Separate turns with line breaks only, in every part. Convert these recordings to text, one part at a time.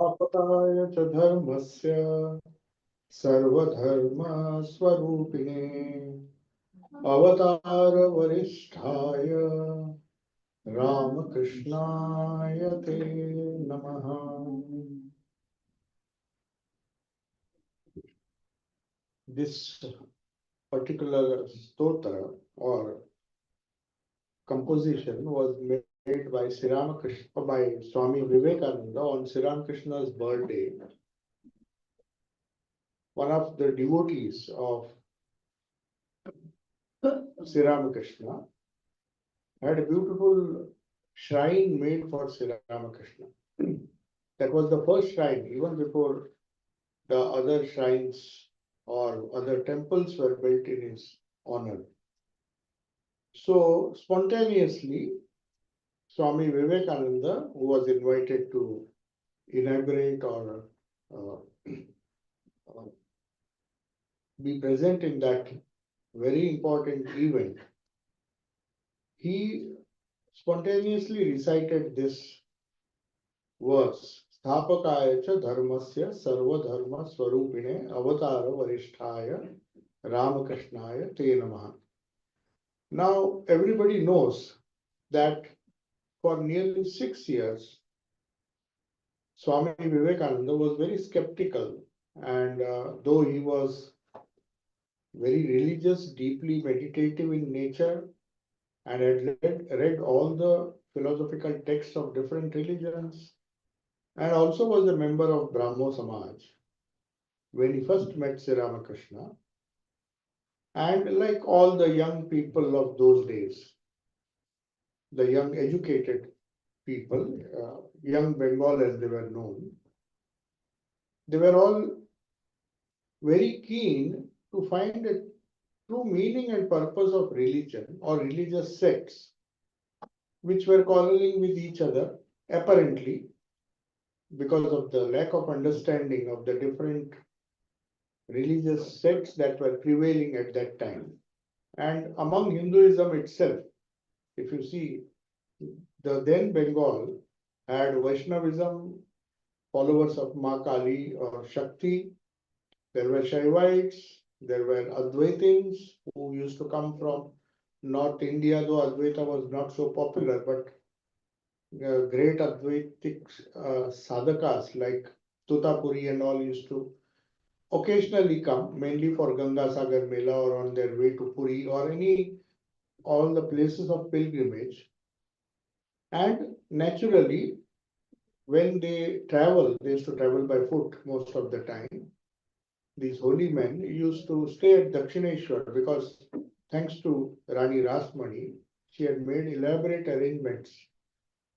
आपदाय च धर्मस्य सर्वधर्मस्वरूपिणे अवतारवरिष्ठाय रामकृष्णाय ते नमः. This particular stotra or composition was made by Sri Ramakrishna, by Swami Vivekananda on Sri Ramakrishna's birthday. One of the devotees of Sri Ramakrishna had a beautiful shrine made for Sri Ramakrishna. That was the first shrine, even before the other shrines or other temples were built in his honor. So spontaneously, Swami Vivekananda, who was invited to inaugurate or uh, uh, be present in that very important event, he spontaneously recited this verse, Sthapakaya cha dharmasya sarva dharma swarupine avatara varisthaya Ramakrishnaya te namaha. Now, everybody knows that for nearly 6 years, Swami Vivekananda was very skeptical, and though he was very religious, deeply meditative in nature, and had read all the philosophical texts of different religions, and also was a member of Brahmo Samaj when he first met Sri Ramakrishna. And like all the young people of those days, the young educated people, young Bengal as they were known, they were all very keen to find a true meaning and purpose of religion or religious sects which were quarreling with each other, apparently because of the lack of understanding of the different religious sects that were prevailing at that time. And among Hinduism itself, if you see, the then Bengal had Vaishnavism, followers of Ma Kali or Shakti. There were Shaivites, there were Advaitins who used to come from North India, though Advaita was not so popular, but great Advaitic sadhakas like Tutapuri and all used to occasionally come, mainly for Ganga Sagar Mela or on their way to Puri or all the places of pilgrimage. And naturally, when they used to travel by foot most of the time. These holy men used to stay at Dakshineshwar because thanks to Rani Rasmani, she had made elaborate arrangements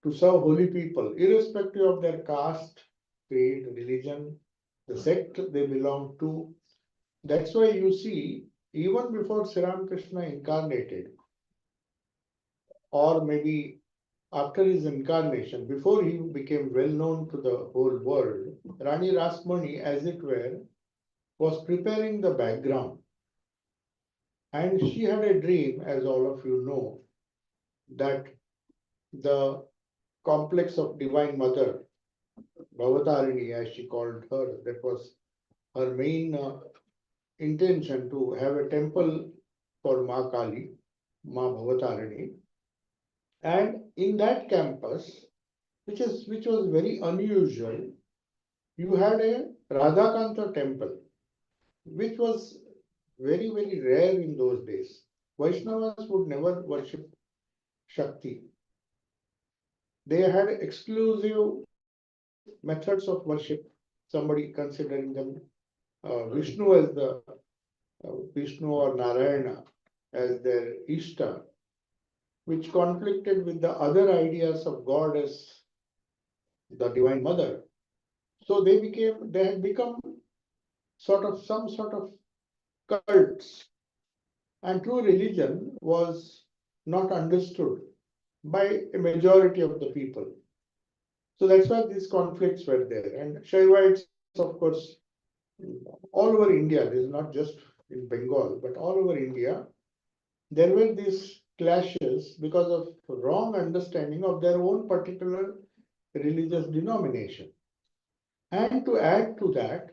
to serve holy people, irrespective of their caste, creed, religion, the sect they belonged to. That's why you see, even before Sri Ramakrishna incarnated, or maybe after his incarnation, before he became well known to the whole world, Rani Rasmani, as it were, was preparing the background. And she had a dream, as all of you know, that the complex of Divine Mother, Bhavatarini, as she called her, that was her main intention to have a temple for Ma Kali, Ma Bhavatarini. And in that campus, which was very unusual, you had a Radhakanta temple, which was very, very rare in those days. Vaishnavas would never worship Shakti. They had exclusive methods of worship, somebody considering them Vishnu as the Vishnu or Narayana as their Ishta, which conflicted with the other ideas of God as the Divine Mother. So they had become some sort of cults, and true religion was not understood by a majority of the people. So that's why these conflicts were there. And Shaivites, of course, all over India, this is not just in Bengal, but all over India, there were these clashes because of wrong understanding of their own particular religious denomination. And to add to that,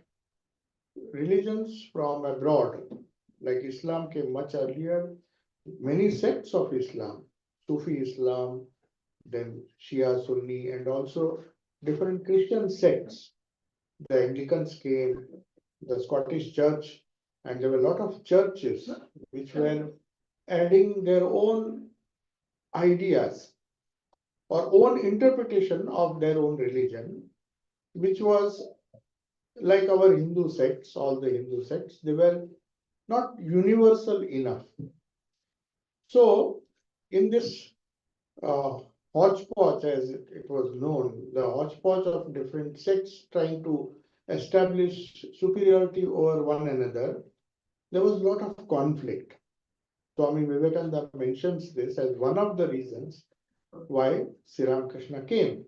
religions from abroad, like Islam came much earlier, many sects of Islam, Sufi Islam, then Shia Sunni, and also different Christian sects. The Anglicans came, the Scottish Church, and there were a lot of churches which were adding their own ideas or own interpretation of their own religion, which was like our Hindu sects, all the Hindu sects, they were not universal enough. So, in this uh, hodgepodge, as it was known, the hodgepodge of different sects trying to establish superiority over one another, there was a lot of conflict. Swami Vivekananda mentions this as one of the reasons why Sri Ramakrishna came.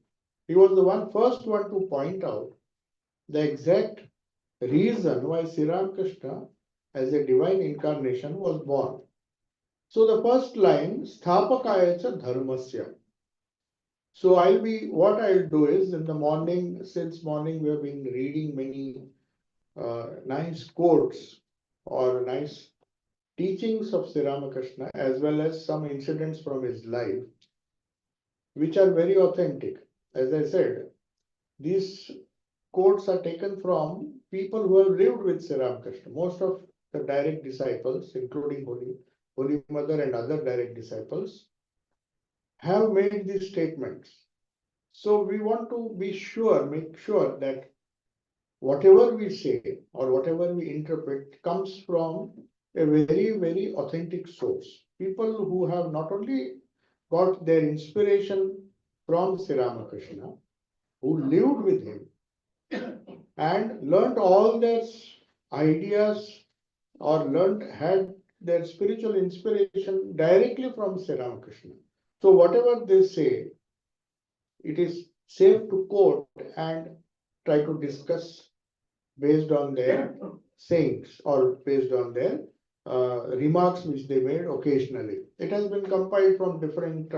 He was the first one to point out the exact reason why Sri Ramakrishna, as a divine incarnation, was born. So the first line, Sthapakaya cha dharmasya. So what I'll do is in the morning, since morning we have been reading many nice quotes or nice teachings of Sri Ramakrishna as well as some incidents from his life, which are very authentic. As I said, these quotes are taken from people who have lived with Sri Ramakrishna. Most of the direct disciples, including Holy Mother and other direct disciples, have made these statements. So we want to be sure, make sure that whatever we say or whatever we interpret comes from a very, very authentic source. People who have not only got their inspiration from Sri Ramakrishna, who lived with him and learned all their ideas or had their spiritual inspiration directly from Sri Ramakrishna. So whatever they say, it is safe to quote and try to discuss based on their sayings or based on their remarks which they made occasionally. It has been compiled from different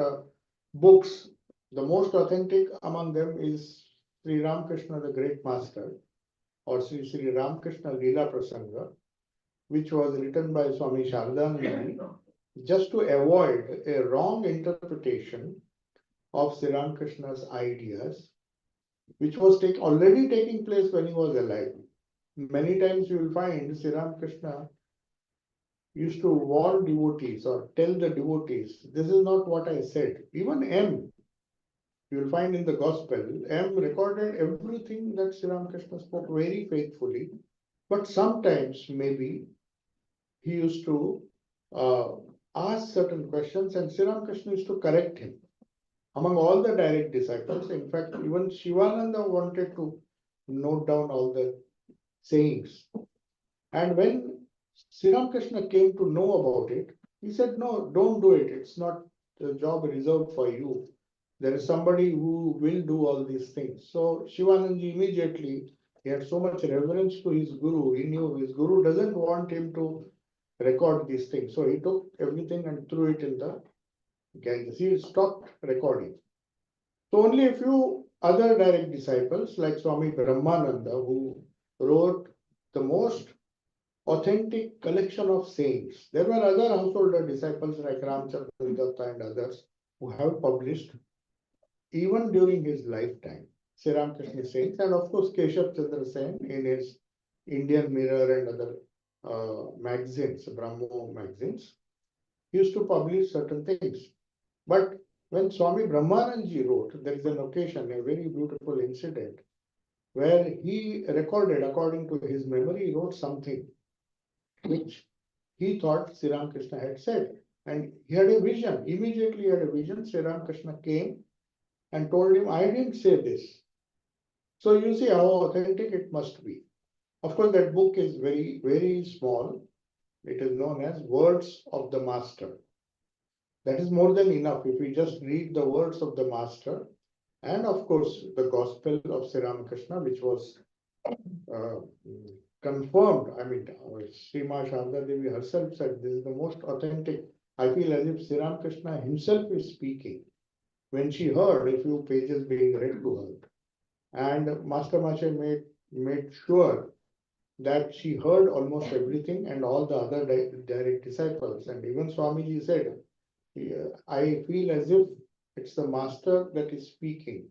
books. The most authentic among them is Sri Ramakrishna, the Great Master, or Sri Ramakrishna Leela Prasanga, which was written by Swami Shardanand, just to avoid a wrong interpretation of Sri Ramakrishna's ideas, which was already taking place when he was alive. Many times you will find Sri Ramakrishna used to warn devotees or tell the devotees, this is not what I said. Even M, you will find in the Gospel, M recorded everything that Sri Ramakrishna spoke very faithfully, but sometimes maybe he used to ask certain questions and Sri Ramakrishna used to correct him. Among all the direct disciples, in fact, even Shivananda wanted to note down all the sayings. And when Sri Ramakrishna came to know about it, he said, no, don't do it. It's not a job reserved for you. There is somebody who will do all these things. So Shivanandaji immediately, he had so much reverence to his guru. He knew his guru doesn't want him to record these things. So he took everything and threw it in the Ganges. He stopped recording. So only a few other direct disciples like Swami Brahmananda, who wrote the most authentic collection of sayings. There were other householder disciples like Ramchandra Datta and others who have published even during his lifetime Sri Ramakrishna sayings, and of course Keshav Chandra Sen in his Indian Mirror and other magazines, Brahmo magazines, he used to publish certain things. But when Swami Brahmananji wrote, there is an occasion, a very beautiful incident, where he recorded, according to his memory, he wrote something which he thought Sri Ramakrishna had said. And he had a vision. Immediately he had a vision. Sri Ramakrishna came and told him, I didn't say this. So you see how authentic it must be. Of course, that book is very, very small. It is known as Words of the Master. That is more than enough. If we just read the words of the Master, and of course, the Gospel of Sri Ramakrishna, which was uh, confirmed. I mean, Srima Sharda Devi herself said this is the most authentic. I feel as if Sri Ramakrishna himself is speaking. when she heard a few pages being read to her. And Master Mache made sure that she heard almost everything and all the other direct disciples. And even Swamiji said, "Yeah, I feel as if it's the master that is speaking.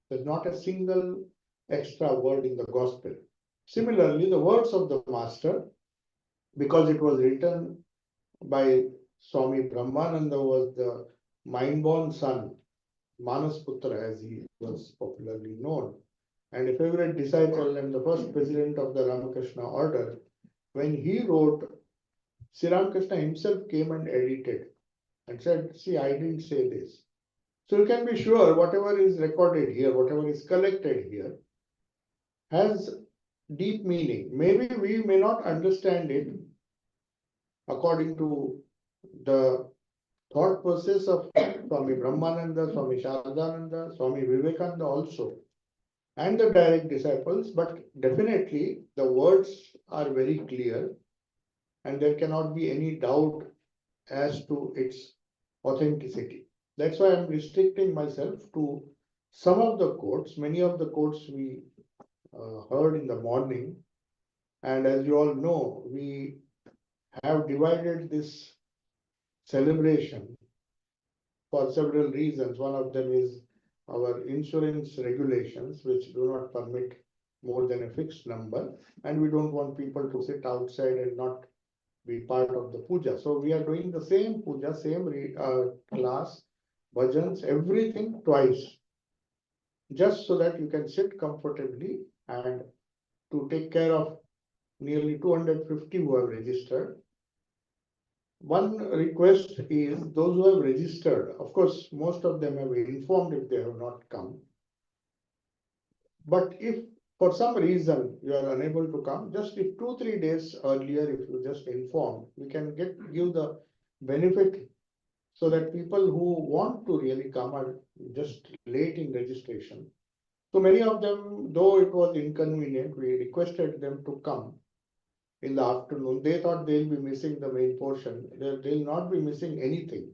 There's not a single extra word in the gospel." Similarly, the words of the master, because it was written by Swami Brahmananda, was the mind-born son, Manasputra, as he was popularly known, and a favorite disciple and the first president of the Ramakrishna order. When he wrote, Sri Ramakrishna himself came and edited and said, "See, I didn't say this." So you can be sure whatever is recorded here, whatever is collected here, has deep meaning. Maybe we may not understand it according to the thought process of Swami Brahmananda, Swami Sharadananda, Swami Vivekananda also, and the direct disciples, but definitely the words are very clear and there cannot be any doubt as to its authenticity. That's why I'm restricting myself to some of the quotes. Many of the quotes we heard in the morning, and as you all know, we have divided this celebration for several reasons. One of them is our insurance regulations, which do not permit more than a fixed number, and we don't want people to sit outside and not be part of the puja. So we are doing the same puja, same class, bhajans, everything twice, just so that you can sit comfortably and to take care of nearly 250 who have registered. One request is those who have registered, of course, most of them have informed if they have not come. But if for some reason you are unable to come, just if 2-3 days earlier, if you just inform, we can give the benefit so that people who want to really come are just late in registration. So many of them, though it was inconvenient, we requested them to come in the afternoon. They thought they'll be missing the main portion. They'll not be missing anything.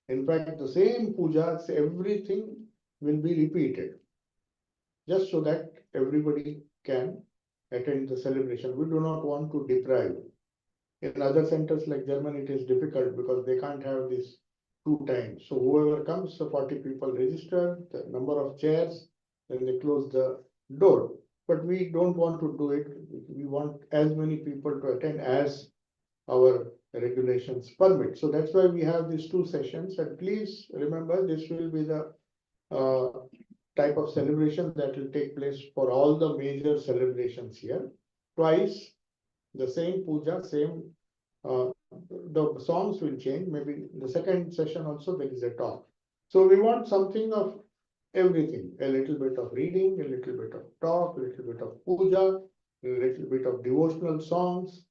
In fact, the same pujas, everything will be repeated, just so that everybody can attend the celebration. We do not want to deprive. In other centers like Germany, it is difficult because they can't have this 2 times. So whoever comes, so 40 people register, the number of chairs, then they close the door. But we don't want to do it. We want as many people to attend as our regulations permit. So that's why we have these 2 sessions. And please remember, this will be the type of celebration that will take place for all the major celebrations here. Twice, the same puja, same, the songs will change. Maybe the second session also there is a talk. So we want something of everything, a little bit of reading, a little bit of talk, a little bit of puja, a little bit of devotional songs.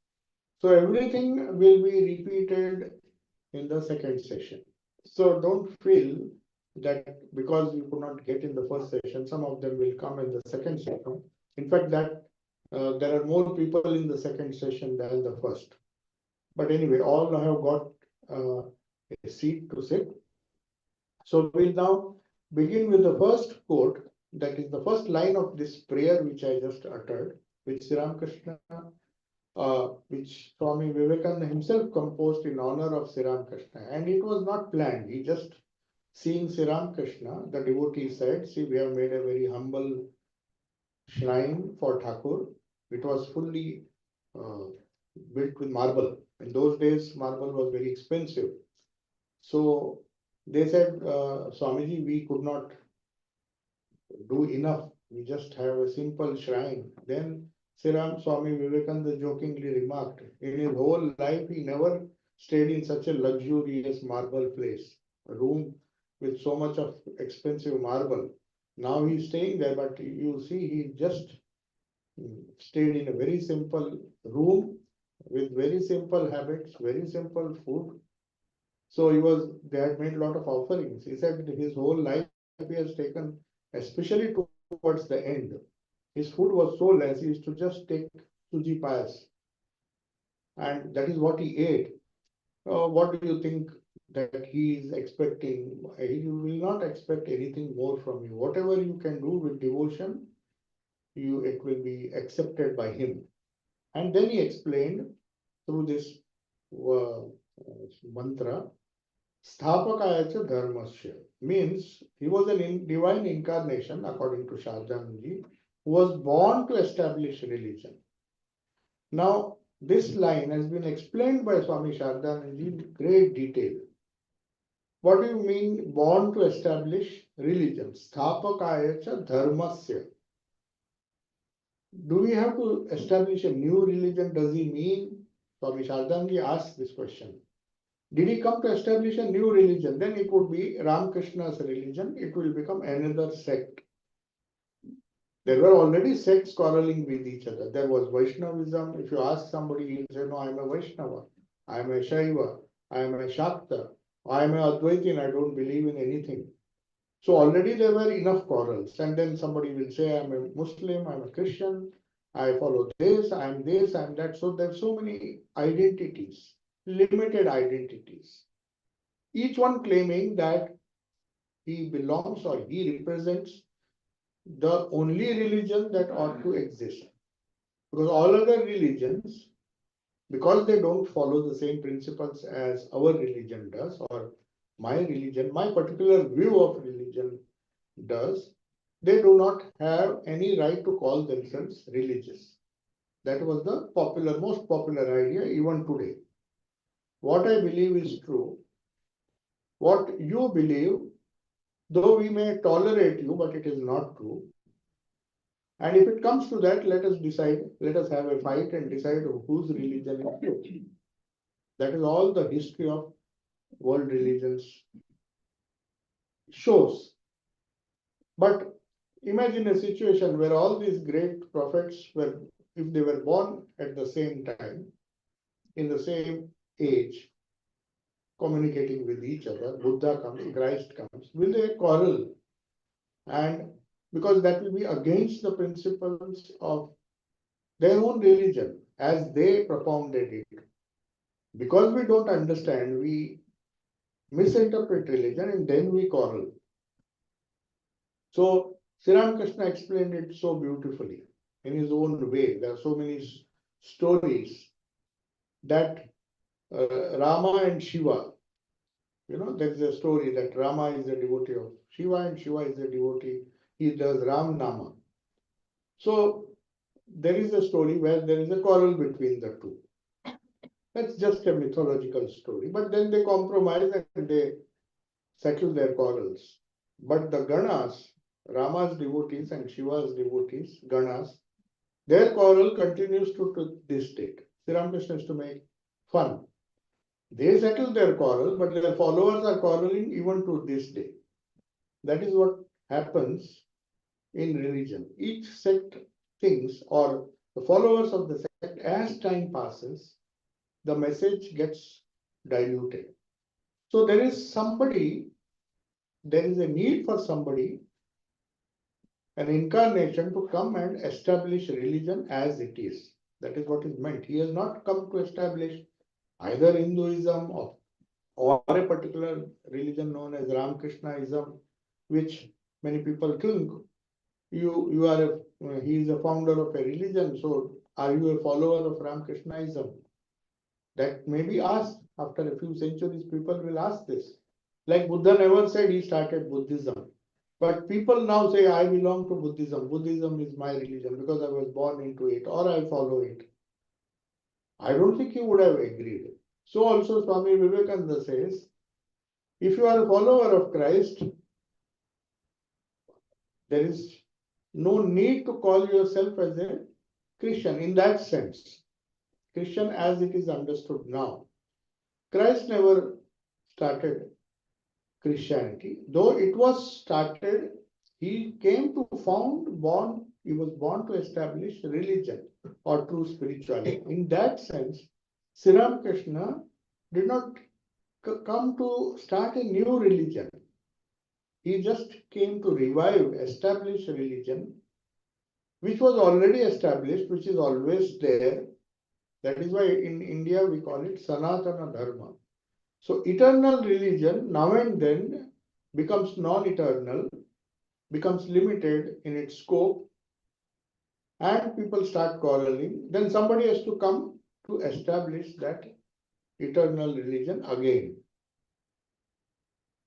So everything will be repeated in the second session. So don't feel that because you could not get in the first session, some of them will come in the second session. In fact, that there are more people in the second session than the first. But anyway, all have got a seat to sit. So we'll now begin with the first quote, that is the first line of this prayer which I just uttered, which Sri Ramakrishna, which Swami Vivekananda himself composed in honor of Sri Ramakrishna. And it was not planned. He just, seeing Sri Ramakrishna, the devotee said, "See, we have made a very humble shrine for Thakur." It was fully built with marble. In those days, marble was very expensive. So they said, "Swamiji, we could not do enough. We just have a simple shrine." Then Sri Ram Swami Vivekananda jokingly remarked, in his whole life, he never stayed in such a luxurious marble place, a room with so much of expensive marble. Now he's staying there, but you see, he just stayed in a very simple room with very simple habits, very simple food. So they had made a lot of offerings. He said his whole life he has taken, especially towards the end. His food was so less, he used to just take suji payas. And that is what he ate. What do you think that he is expecting. He will not expect anything more from you. Whatever you can do with devotion, it will be accepted by him. And then he explained through this mantra, Sthapakaya cha dharmasya, means he was a divine incarnation, according to Shardhanji, who was born to establish religion. Now, this line has been explained by Swami Shardhanji in great detail. What do you mean born to establish religion? Sthapakaya cha dharmasya. Do we have to establish a new religion? Does he mean? Swami Shardhanji asked this question. Did he come to establish a new religion? Then it would be Ramakrishna's religion. It will become another sect. There were already sects quarreling with each other. There was Vaishnavism. If you ask somebody, he'll say, no, I'm a Vaishnava. I'm a Shaiva. I'm a Shakta. I'm a Advaiti and I don't believe in anything. So already there were enough quarrels. And then somebody will say, I'm a Muslim, I'm a Christian, I follow this, I'm that. So there's so many identities, limited identities. Each one claiming that he belongs or he represents the only religion that ought to exist. Because all other religions, because they don't follow the same principles as our religion does, or my religion, my particular view of religion does, they do not have any right to call themselves religious. That was the most popular idea even today. What I believe is true. What you believe, though we may tolerate you, but it is not true. And if it comes to that, let us decide, let us have a fight and decide whose religion is true. That is all the history of world religions shows. But imagine a situation where all these great prophets were, if they were born at the same time, in the same age, communicating with each other, Buddha comes, Christ comes, will they quarrel? And because that will be against the principles of their own religion as they propounded it. Because we don't understand, we misinterpret religion and then we quarrel. So Sri Ramakrishna explained it so beautifully in his own way. There are so many stories that Rama and Shiva, there is a story that Rama is a devotee of Shiva and Shiva is a devotee. He does Ram Nama. So there is a story where there is a quarrel between the two. That's just a mythological story. But then they compromise and they settle their quarrels. But the Ganas, Rama's devotees and Shiva's devotees, Ganas, their quarrel continues to this date. Sri Ramakrishna is to make fun. They settle their quarrel, but their followers are quarreling even to this day. That is what happens in religion. Each sect thinks, or the followers of the sect, as time passes, the message gets diluted. So there is a need for somebody, an incarnation to come and establish religion as it is. That is what is meant. He has not come to establish either Hinduism or a particular religion known as Ramakrishnaism, which many people think he is a founder of a religion, so are you a follower of Ramakrishnaism? That may be asked after a few centuries, people will ask this. Like Buddha never said he started Buddhism. But people now say, I belong to Buddhism. Buddhism is my religion because I was born into it or I follow it. I don't think he would have agreed. So also Swami Vivekananda says, if you are a follower of Christ, there is no need to call yourself as a Christian in that sense. Christian as it is understood now. Christ never started Christianity, though it was started, he came to he was born to establish religion or true spirituality. In that sense, Sri Ramakrishna did not come to start a new religion. He just came to revive, establish religion, which was already established, which is always there. That is why in India we call it Sanatana Dharma. So eternal religion now and then becomes non-eternal, becomes limited in its scope, and people start quarreling. Then somebody has to come to establish that eternal religion again.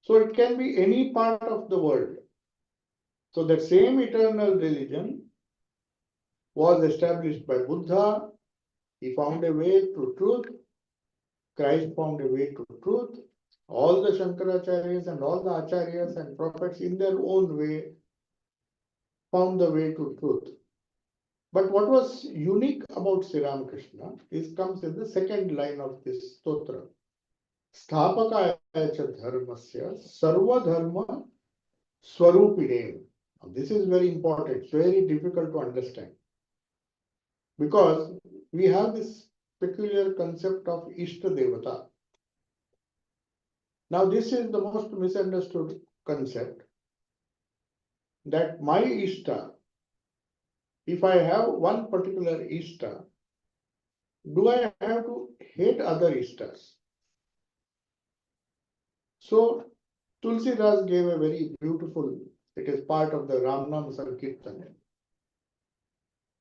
So it can be any part of the world. So that same eternal religion was established by Buddha. He found a way to truth. Christ found a way to truth. All the Shankaracharyas and all the Acharyas and prophets in their own way found the way to truth. But what was unique about Sri Ramakrishna is comes in the second line of this stotra. Sthapakaya cha dharmasya sarva dharma swarupine. This is very important. It's very difficult to understand because we have this peculiar concept of Ishta Devata. Now, this is the most misunderstood concept that my Ishta, if I have one particular Ishta, do I have to hate other Ishtas? So, Tulsidas gave a very beautiful, it is part of the Ramnam Sankirtan.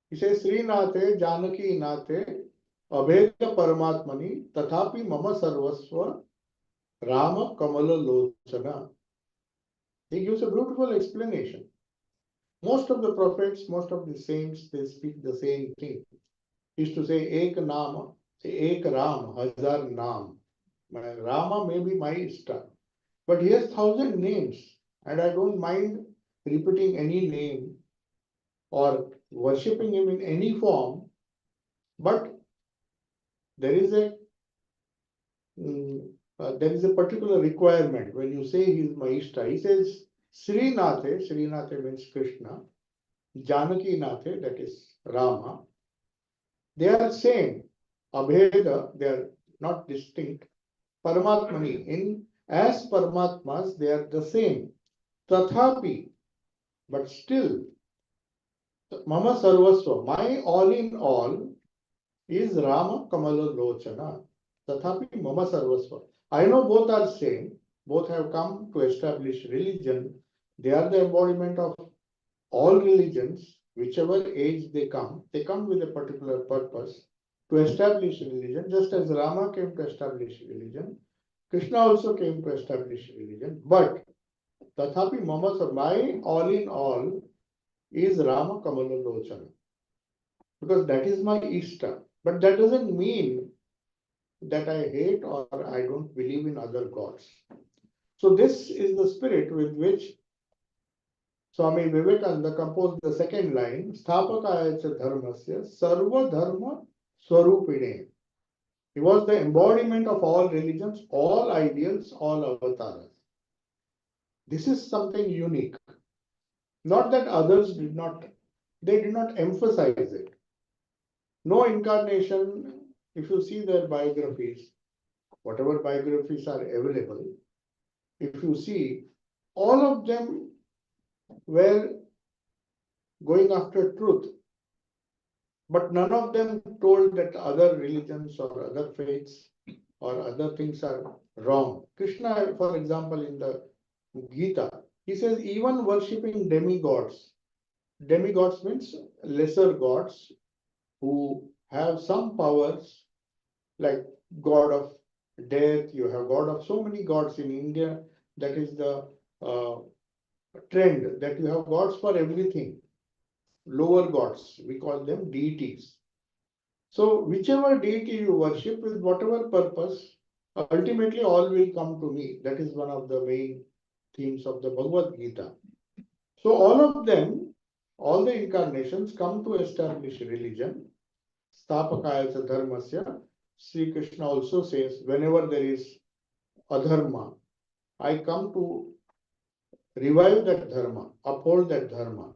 He says, Srinathe Janaki Nathe Abheda Paramatmani Tathapi Mama Sarvasva Rama Kamala Lochana. He gives a beautiful explanation. Most of the prophets, most of the saints, they speak the same thing. Is to say, Ek Nama, Ek Ram, Hazar Nam. Rama may be my Ishta, but he has 1,000 names, and I don't mind repeating any name or worshipping him in any form, but there is a particular requirement. When you say he is my Ishta, he says Srinathe, Srinathe means Krishna, Janaki Nathe, that is Rama. They are same. Abheda, they are not distinct. Paramatmani, in as Paramatmas, they are the same. Tathapi, but still, Mama Sarvasva, my all in all, is Rama Kamala Lochana. Tathapi Mama Sarvasva. I know both are same. Both have come to establish religion. They are the embodiment of all religions, whichever age they come with a particular purpose to establish religion, just as Rama came to establish religion, Krishna also came to establish religion. But Tathapi Mama, my all in all is Rama Kamala Lochana, because that is my Ishta. But that doesn't mean that I hate or I don't believe in other gods. So this is the spirit with which Swami Vivekananda composed the second line, Sthapakaya cha dharmasya sarva dharma swarupine. He was the embodiment of all religions, all ideals, all avatars. This is something unique. Not that others did not emphasize it. No incarnation, if you see their biographies, whatever biographies are available, if you see, all of them were going after truth, but none of them told that other religions or other faiths or other things are wrong. Krishna, for example, in the Gita, he says even worshipping demigods means lesser gods who have some powers, like god of death, you have god of so many gods in India. That is the trend, that you have gods for everything. Lower gods, we call them deities. So whichever deity you worship with whatever purpose, ultimately all will come to me. That is one of the main themes of the Bhagavad Gita. So all of them, all the incarnations come to establish religion. Sthapakaya cha dharmasya. Sri Krishna also says, whenever there is adharma, I come to revive that dharma, uphold that dharma.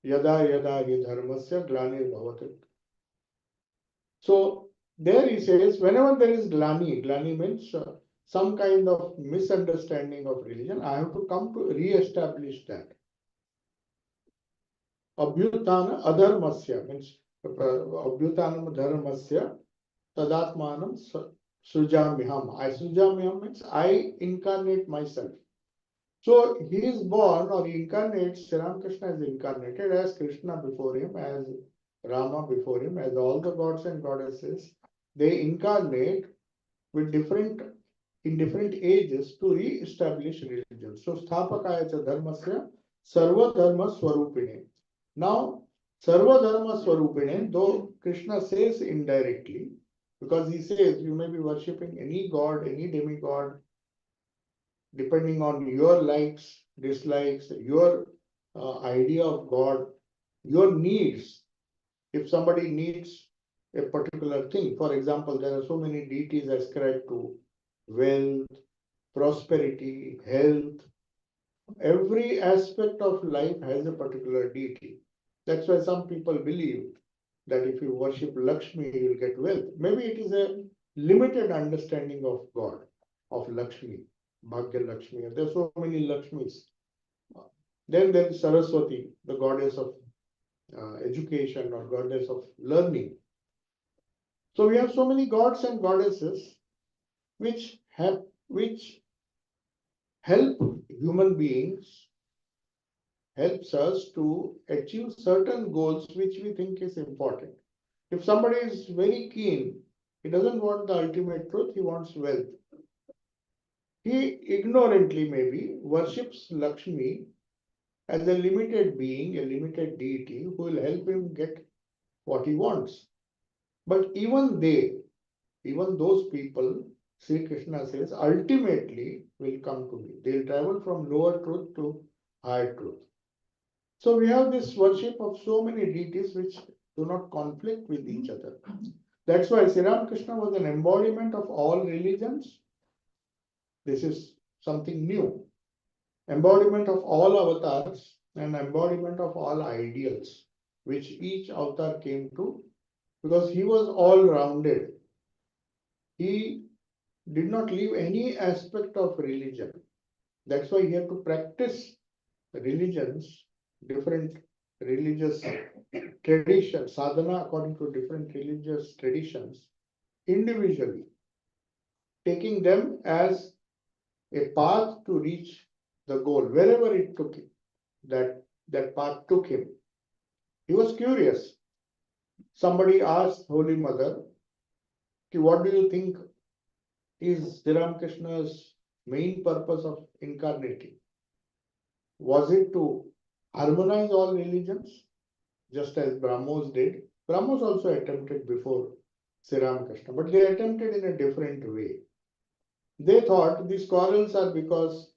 Yada yada hi dharmasya glanir bhavati. So there he says, whenever there is glani means some kind of misunderstanding of religion, I have to come to re-establish that. Abhyutana adharmasya means abhyutanam dharmasya tadatmanam Sujamiham. I Sujamiham means I incarnate myself. So he is born or he incarnates, Sri Ramakrishna is incarnated as Krishna before him, as Rama before him, as all the gods and goddesses. They incarnate with different ages to re-establish religion. So Sthapakaya cha dharmasya sarva dharma swarupine. Now, sarva dharma swarupine, though Krishna says indirectly, because he says you may be worshipping any god, any demigod, depending on your likes, dislikes, your idea of God, your needs. If somebody needs a particular thing, for example, there are so many deities ascribed to wealth, prosperity, health. Every aspect of life has a particular deity. That's why some people believe that if you worship Lakshmi, you will get wealth. Maybe it is a limited understanding of God, of Lakshmi, Bhagya Lakshmi. There are so many Lakshmis. Then there is Saraswati, the goddess of education or goddess of learning. So we have so many gods and goddesses which help human beings, helps us to achieve certain goals which we think is important. If somebody is very keen, he doesn't want the ultimate truth, he wants wealth. He ignorantly maybe worships Lakshmi as a limited being, a limited deity who will help him get what he wants. But even those people, Sri Krishna says, ultimately will come to me. They'll travel from lower truth to higher truth. So we have this worship of so many deities which do not conflict with each other. That's why Sri Ramakrishna was an embodiment of all religions. This is something new. Embodiment of all avatars and embodiment of all ideals, which each avatar came to, because he was all-rounded. He did not leave any aspect of religion. That's why he had to practice religions, different religious traditions, sadhana according to different religious traditions, individually, taking them as a path to reach the goal, wherever it took him, that path took him. He was curious. Somebody asked Holy Mother, what do you think is Sri Ramakrishna's main purpose of incarnating? Was it to harmonize all religions, just as Brahmos did? Brahmos also attempted before Sri Ramakrishna, but they attempted in a different way. They thought these quarrels are because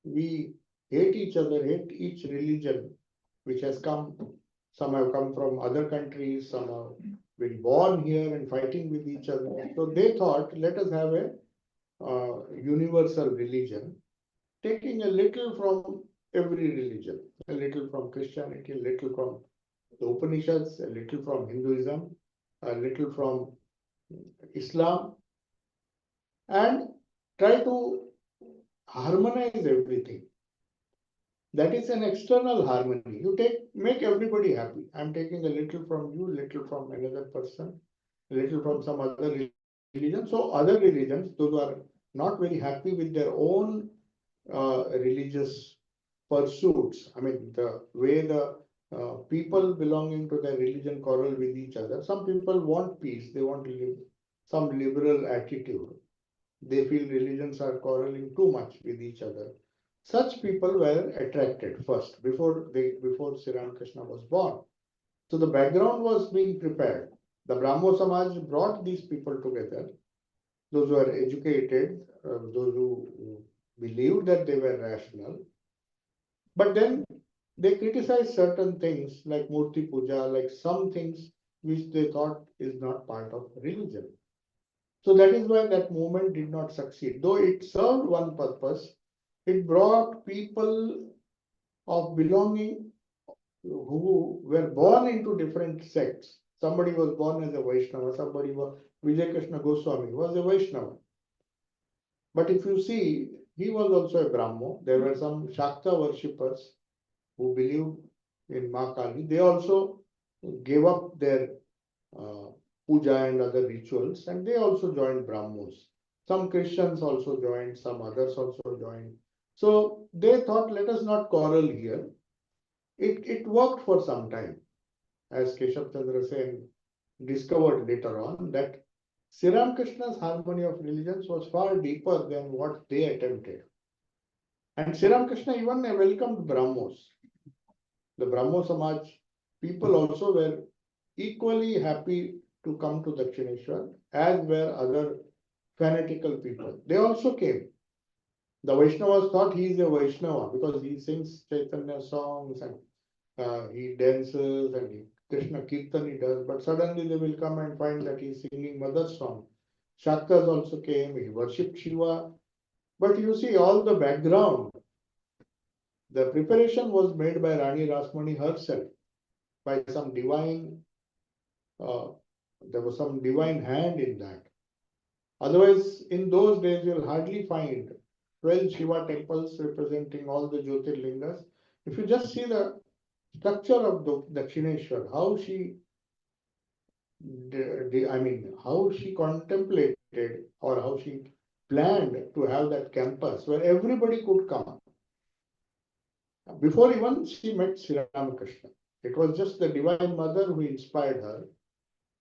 we hate each other, hate each religion, which has come. Some have come from other countries, some have been born here and fighting with each other. So they thought, let us have a universal religion, taking a little from every religion, a little from Christianity, a little from the Upanishads, a little from Hinduism, a little from Islam, and try to harmonize everything. That is an external harmony. You make everybody happy. I'm taking a little from you, little from another person, a little from some other religion. So other religions, those who are not very happy with their own religious pursuits, I mean, the way the people belonging to their religion quarrel with each other. Some people want peace. They want some liberal attitude. They feel religions are quarreling too much with each other. Such people were attracted first, before Sri Ramakrishna was born. So the background was being prepared. The Brahmo Samaj brought these people together, those who are educated, those who believed that they were rational. But then they criticized certain things like Murti Puja, like some things which they thought is not part of religion. So that is why that movement did not succeed. Though it served one purpose, it brought people of belonging who were born into different sects. Somebody was born as a Vaishnava, somebody was, Vijay Krishna Goswami was a Vaishnava. But if you see, he was also a Brahmo. There were some Shakta worshippers who believed in Ma Kali. They also gave up their puja and other rituals, and they also joined Brahmos. Some Christians also joined, some others also joined. So they thought, let us not quarrel here. It worked for some time, as Keshav Chandra Sen discovered later on, that Sri Ramakrishna's harmony of religions was far deeper than what they attempted. And Sri Ramakrishna even welcomed Brahmos. The Brahmo Samaj people also were equally happy to come to Dakshineshwar, as were other fanatical people. They also came. The Vaishnavas thought he is a Vaishnava because he sings Chaitanya songs and he dances and Krishna Kirtan he does, but suddenly they will come and find that he is singing mother's song. Shaktas also came, he worshipped Shiva. But you see, all the background, the preparation was made by Rani Rasmani herself, by some divine, uh, there was some divine hand in that. Otherwise, in those days, you'll hardly find 12 Shiva temples representing all the Jyotirlingas. If you just see the structure of the Dakshineshwar, how she, how she contemplated or how she planned to have that campus where everybody could come. Before even she met Sri Ramakrishna, it was just the Divine Mother who inspired her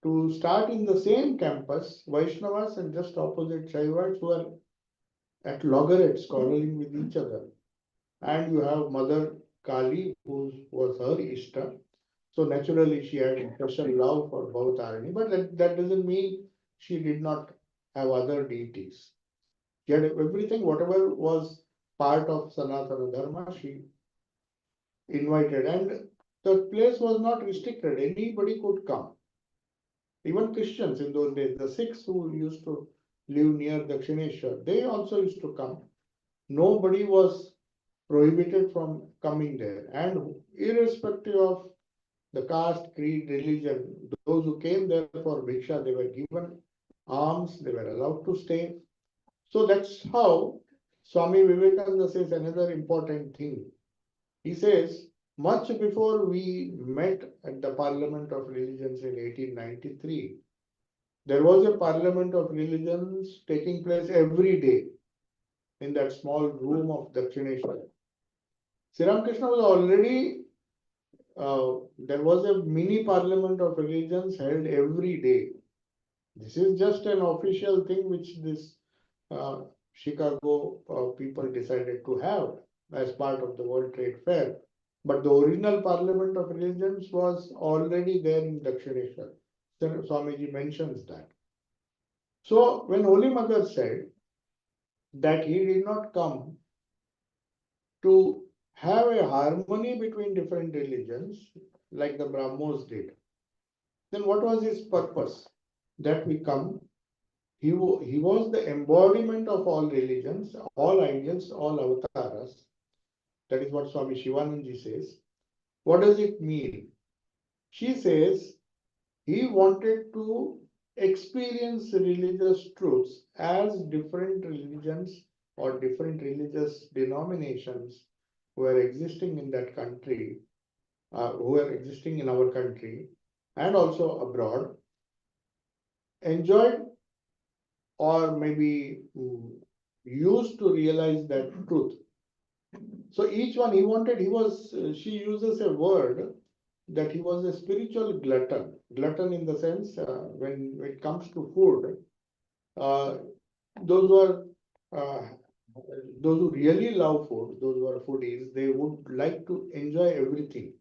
to start in the same campus, Vaishnavas and just opposite Shaivas who are at loggerheads quarreling with each other. And you have Mother Kali, who was her Ishta. So naturally, she had special love for Bhavatarani, but that doesn't mean she did not have other deities. She had everything, whatever was part of Sanatana Dharma, she invited. And the place was not restricted, anybody could come. Even Christians in those days, the Sikhs who used to live near Dakshineshwar, they also used to come. Nobody was prohibited from coming there. And irrespective of the caste, creed, religion, those who came there for Bhiksha, they were given alms, they were allowed to stay. So that's how Swami Vivekananda says another important thing. He says, much before we met at the Parliament of Religions in 1893, there was a Parliament of Religions taking place every day in that small room of Dakshineshwar. Sri Ramakrishna was already, there was a mini Parliament of Religions held every day. This is just an official thing which this uh, Chicago people decided to have as part of the World Trade Fair. But the original Parliament of Religions was already there in Dakshineshwar. Swamiji mentions that. So when Holy Mother said that he did not come to have a harmony between different religions like the Brahmos did, then what was his purpose? That we come, he was the embodiment of all religions, all ideals, all avatars. That is what Swami Shivananji says. What does it mean? She says he wanted to experience religious truths as different religions or different religious denominations who are existing in that country, who are existing in our country and also abroad, enjoyed or maybe used to realize that truth. So each one she uses a word that he was a spiritual glutton. Glutton in the sense when it comes to food, uh, those who are uh, those who really love food, those who are foodies, they would like to enjoy everything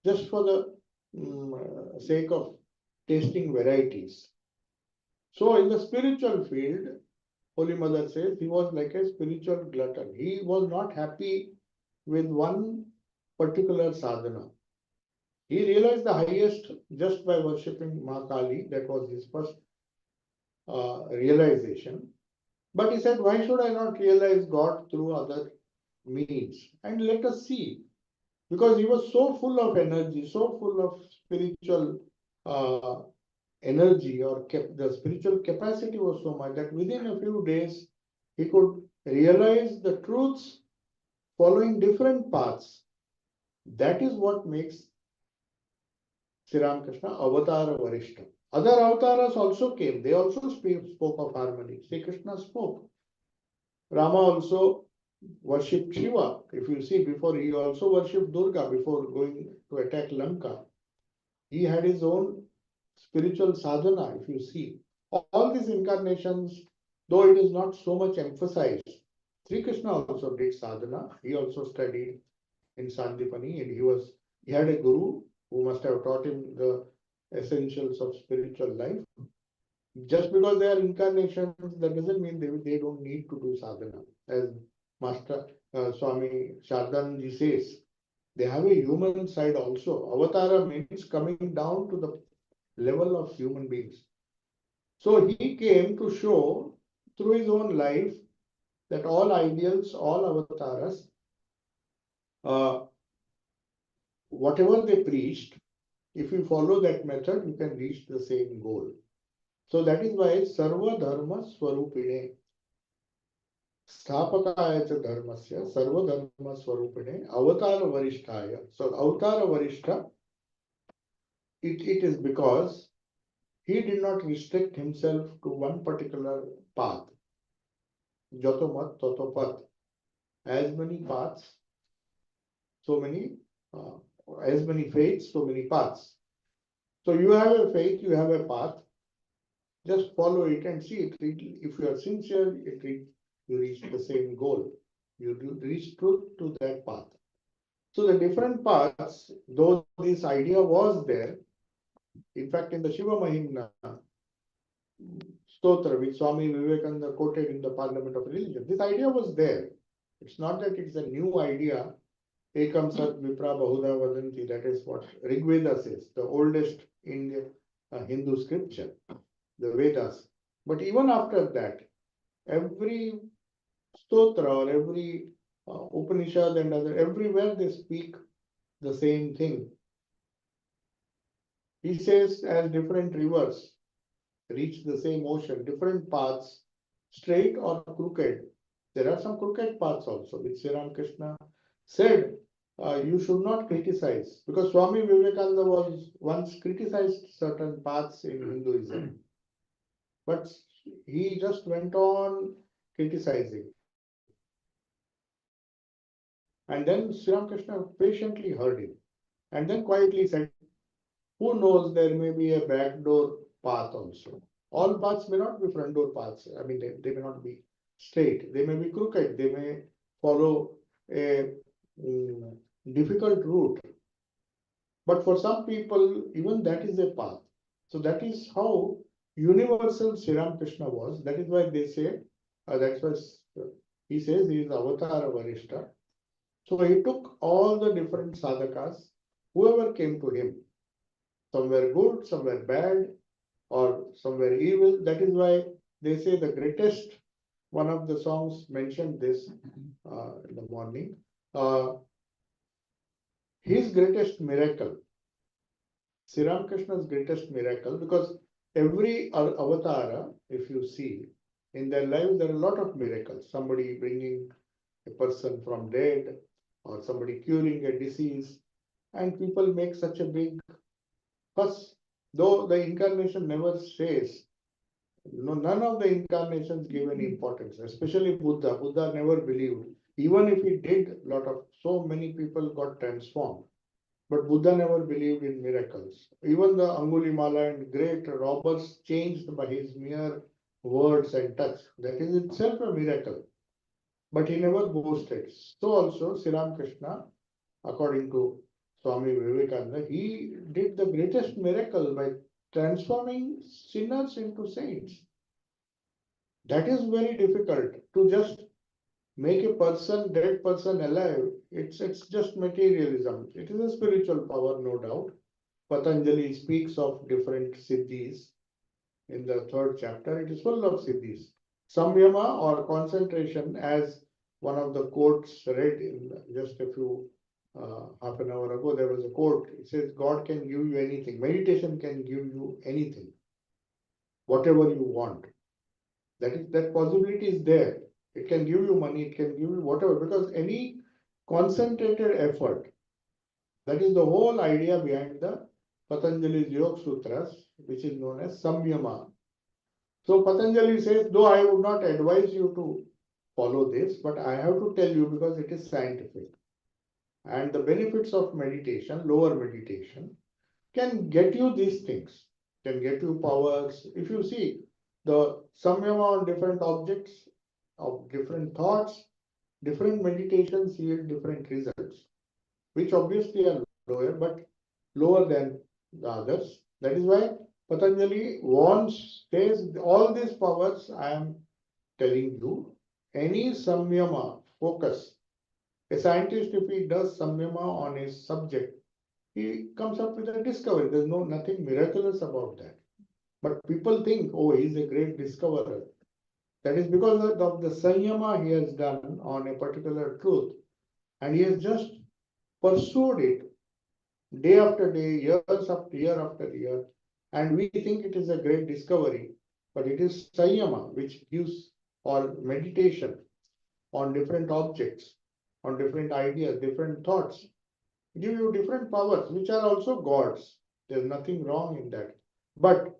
just for the sake of tasting varieties. So in the spiritual field, Holy Mother says he was like a spiritual glutton. He was not happy with one particular sadhana. He realized the highest just by worshipping Ma Kali. That was his first realization. But he said, why should I not realize God through other means? And let us see. Because he was so full of energy, so full of spiritual uh, energy, or the spiritual capacity was so much that within a few days he could realize the truths following different paths. That is what makes Sri Ramakrishna Avatara Varishta. Other avatars also came. They also spoke of harmony. Sri Krishna spoke. Rama also worshipped Shiva. If you see, before he also worshipped Durga before going to attack Lanka. He had his own spiritual sadhana, if you see. All these incarnations, though it is not so much emphasized, Sri Krishna also did sadhana. He also studied in Sandipani, and he had a guru who must have taught him the essentials of spiritual life. Just because they are incarnations, that doesn't mean they don't need to do sadhana. As Master Swami Shardanji says, they have a human side also. Avatara means coming down to the level of human beings. So he came to show through his own life that all ideals, all avatars, uh, whatever they preached, if you follow that method, you can reach the same goal. So that is why Sarva Dharma Swarupine, Sthapakaya cha Dharmasya, Sarva Dharma Swarupine, Avatara Varishtaya. So Avatara Varishta, it is because he did not restrict himself to one particular path. Jato mat tato path. As many paths, so many, as many faiths, so many paths. So you have a faith, you have a path. Just follow it and see it. If you are sincere, you reach the same goal. You reach to that path. So the different paths, though this idea was there, in fact, in the Shiva Mahimna Stotra, which Swami Vivekananda quoted in the Parliament of Religion, this idea was there. It's not that it's a new idea. Ekam Sat Vipra Bahuda Vadanti, that is what Rigveda says, the oldest Indian Hindu scripture, the Vedas. But even after that, every stotra or every Upanishad and other, everywhere they speak the same thing. He says, as different rivers reach the same ocean, different paths, straight or crooked. There are some crooked paths also, which Sri Ramakrishna said, you should not criticize, because Swami Vivekananda was once criticized certain paths in Hinduism, but he just went on criticizing. And then Sri Ramakrishna patiently heard him, and then quietly said, who knows, there may be a backdoor path also. All paths may not be front door paths. I mean, they may not be straight. They may be crooked. They may follow a difficult route. But for some people, even that is a path. So that is how universal Sri Ramakrishna was. That is why they say, that's why he says he is Avatara Varishta. So he took all the different sadhakas, whoever came to him. Some were good, some were bad, or some were evil. That is why they say the greatest, one of the songs mentioned this in the morning. His greatest miracle, Sri Ramakrishna's greatest miracle, because every avatara, if you see, in their lives, there are a lot of miracles. Somebody bringing a person from dead, or somebody curing a disease, and people make such a big fuss. Though the incarnation never says, none of the incarnations give any importance, especially Buddha. Buddha never believed. Even if he did, so many people got transformed. But Buddha never believed in miracles. Even the Angulimala and great robbers changed by his mere words and touch. That is itself a miracle. But he never boasted. So also Sri Ramakrishna, according to Swami Vivekananda, he did the greatest miracle by transforming sinners into saints. That is very difficult to just make a dead person alive. It's just materialism. It is a spiritual power, no doubt. Patanjali speaks of different siddhis in the 3rd chapter. It is full of siddhis. Samyama or concentration, as one of the quotes read in just a few half an hour ago, there was a quote. It says, God can give you anything. Meditation can give you anything, whatever you want. That possibility is there. It can give you money, it can give you whatever, because any concentrated effort, that is the whole idea behind the Patanjali's Yoga Sutras. which is known as Samyama. So Patanjali says, though I would not advise you to follow this, but I have to tell you because it is scientific. And the benefits of meditation, lower meditation, can get you these things, can get you powers. If you see the samyama on different objects, of different thoughts, different meditations yield different results, which obviously are lower, but lower than the others. That is why Patanjali warns, says, all these powers I am telling you, any samyama, focus. A scientist, if he does samyama on a subject, he comes up with a discovery. There's nothing miraculous about that. But people think, oh, he's a great discoverer. That is because of the sanyama he has done on a particular truth. And he has just pursued it day after day, year after year. And we think it is a great discovery. But it is sanyama, which gives, or meditation on different objects, on different ideas, different thoughts, give you different powers, which are also gods. There's nothing wrong in that. But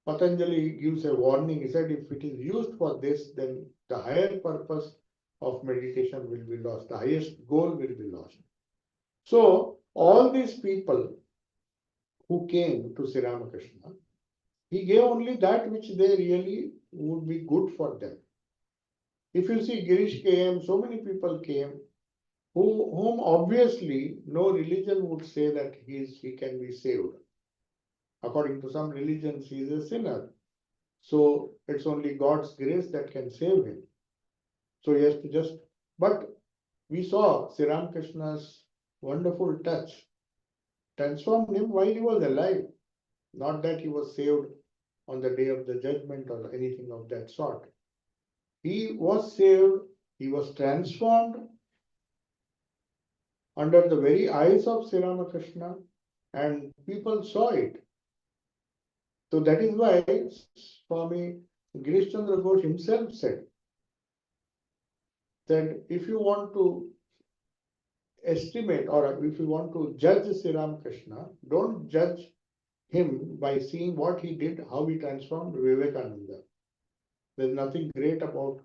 Patanjali gives a warning. He said, if it is used for this, then the higher purpose of meditation will be lost. The highest goal will be lost. So, all these people who came to Sri Ramakrishna, he gave only that which they really would be good for them. If you see, Girish came, so many people came, whom obviously no religion would say that he can be saved. According to some religions, he is a sinner. So it's only God's grace that can save him. So he has to just, but we saw Sri Ramakrishna's wonderful touch transformed him while he was alive. Not that he was saved on the day of the judgment or anything of that sort. He was saved, he was transformed under the very eyes of Sri Ramakrishna, and people saw it. So that is why Swami Girish Chandra Ghosh himself said that if you want to estimate or if you want to judge Sri Ramakrishna, don't judge him by seeing what he did, how he transformed Vivekananda. There's nothing great about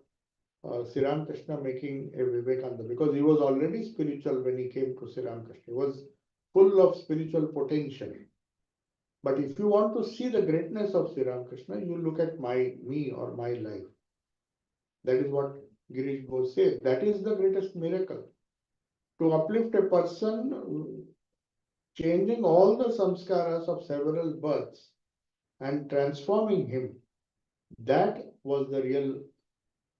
Sri Ramakrishna making a Vivekananda because he was already spiritual when he came to Sri Ramakrishna. He was full of spiritual potential. But if you want to see the greatness of Sri Ramakrishna, you look at me or my life. That is what Girish Ghosh says. That is the greatest miracle. To uplift a person, changing all the samskaras of several births and transforming him, that was the real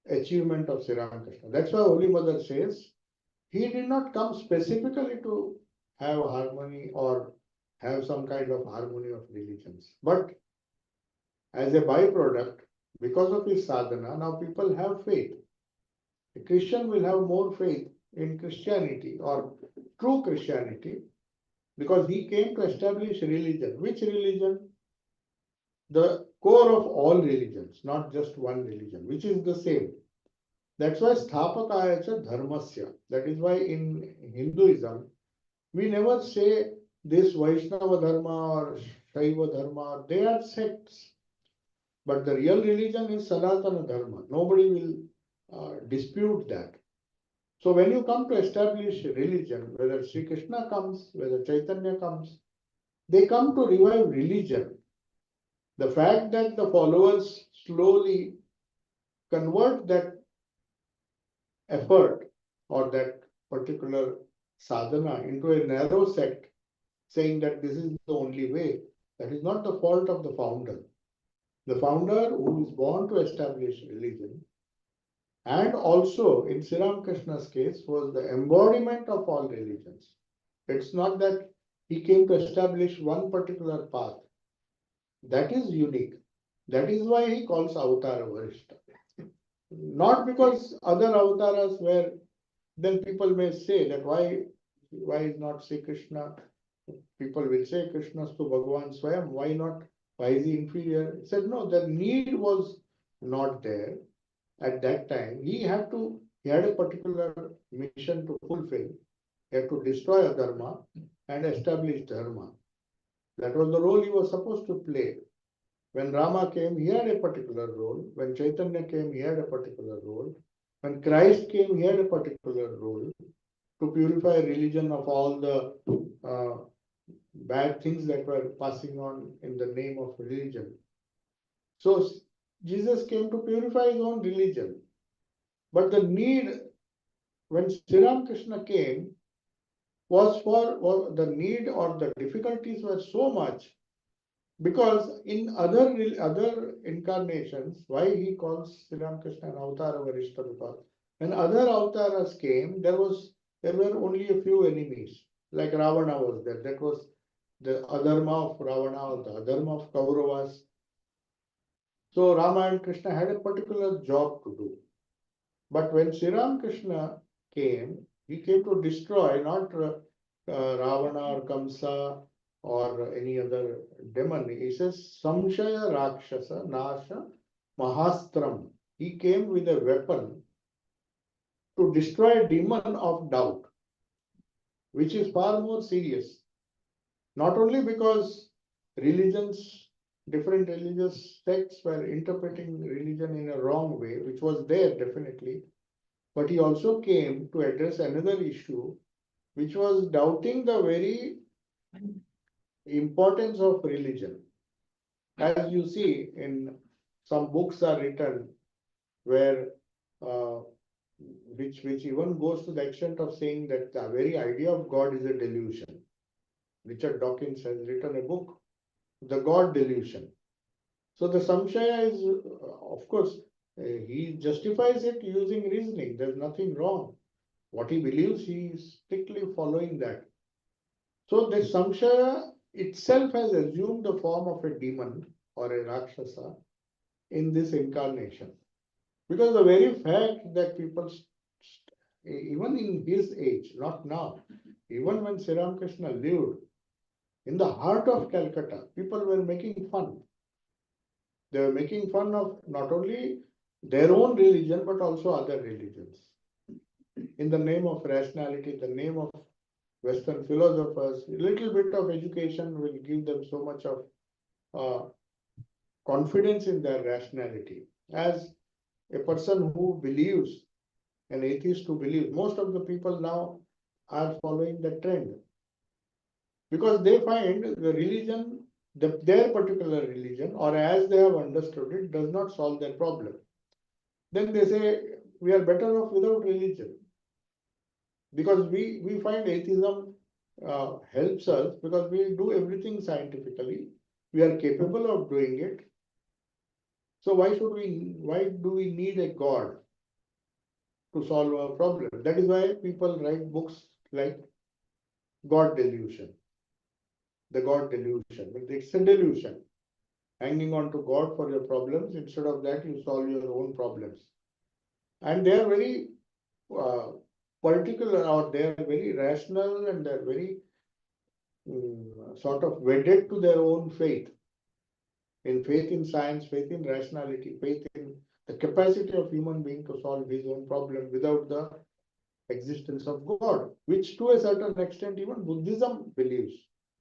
achievement of Sri Ramakrishna. That's why Holy Mother says, he did not come specifically to have harmony or have some kind of harmony of religions. But as a byproduct, because of his sadhana, now people have faith. A Christian will have more faith in Christianity or true Christianity because he came to establish religion. Which religion? The core of all religions, not just one religion, which is the same. That's why Sthapakaya cha dharmasya. That is why in Hinduism, we never say this Vaishnava dharma or Shaiva dharma. They are sects. But the real religion is Sanatana dharma. Nobody will dispute that. So when you come to establish religion, whether Sri Krishna comes, whether Chaitanya comes, they come to revive religion. The fact that the followers slowly convert that effort or that particular sadhana into a narrow sect, saying that this is the only way, that is not the fault of the founder. The founder who is born to establish religion and also in Sri Ramakrishna's case was the embodiment of all religions. It's not that he came to establish one particular path. That is unique. That is why he calls Avatara Varishta. Not because other avatars were, then people may say that why is not Sri Krishna? People will say Krishna's to Bhagavan Swayam. Why not? Why is he inferior? He said no, the need was not there at that time. He had a particular mission to fulfill. He had to destroy adharma and establish dharma. That was the role he was supposed to play. When Rama came, he had a particular role. When Chaitanya came, he had a particular role. When Christ came, he had a particular role to purify religion of all the bad things that were passing on in the name of religion. So Jesus came to purify his own religion. But the need, when Sri Ramakrishna came, was for the need or the difficulties were so much because in other incarnations, why he calls Sri Ramakrishna an Avatara Varishta, because when other avatars came, there were only a few enemies. Like Ravana was there. That was the adharma of Ravana or the adharma of Kauravas. So Rama and Krishna had a particular job to do. But when Sri Ramakrishna came, he came to destroy not Ravana or Kamsa or any other demon. He says, Samshaya Rakshasa Nasha Mahastram. He came with a weapon to destroy a demon of doubt, which is far more serious. Not only because religions, different religious sects were interpreting religion in a wrong way, which was there definitely, but he also came to address another issue, which was doubting the very importance of religion. As you see, in some books are written where uh, which even goes to the extent of saying that the very idea of God is a delusion. Richard Dawkins has written a book, The God Delusion. So the samshaya is, of course, he justifies it using reasoning. There's nothing wrong. What he believes, he is strictly following that. So the samshaya itself has assumed the form of a demon or a rakshasa in this incarnation. Because the very fact that people, even in his age, not now, even when Sri Ramakrishna lived, in the heart of Calcutta, people were making fun. They were making fun of not only their own religion, but also other religions. In the name of rationality, the name of Western philosophers, a little bit of education will give them so much of confidence in their rationality. As a person who believes, an atheist who believes, most of the people now are following the trend because they find the religion, their particular religion, or as they have understood it, does not solve their problem. Then they say we are better off without religion because we find atheism helps us because we do everything scientifically. We are capable of doing it. So why do we need a God to solve our problem? That is why people write books like God Delusion. The God Delusion. It's a delusion. Hanging on to God for your problems. Instead of that, you solve your own problems. And they are very particular, or they are very rational, and they are very sort of wedded to their own faith. In faith in science, faith in rationality, faith in the capacity of human being to solve his own problem without the existence of God, which to a certain extent even Buddhism believes.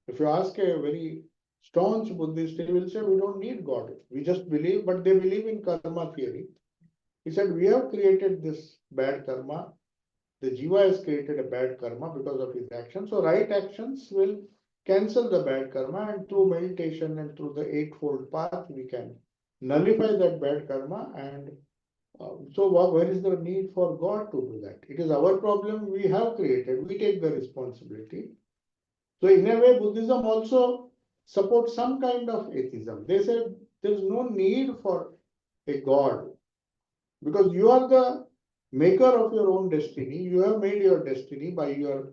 If you ask a very staunch Buddhist, he will say we don't need God. We just believe, but they believe in karma theory. He said we have created this bad karma. The jiva has created a bad karma because of his actions. So right actions will cancel the bad karma, and through meditation and through the eightfold path, we can nullify that bad karma. And so where is the need for God to do that? It is our problem we have created. We take the responsibility. So in a way, Buddhism also supports some kind of atheism. They say there is no need for a God because you are the maker of your own destiny. You have made your destiny by your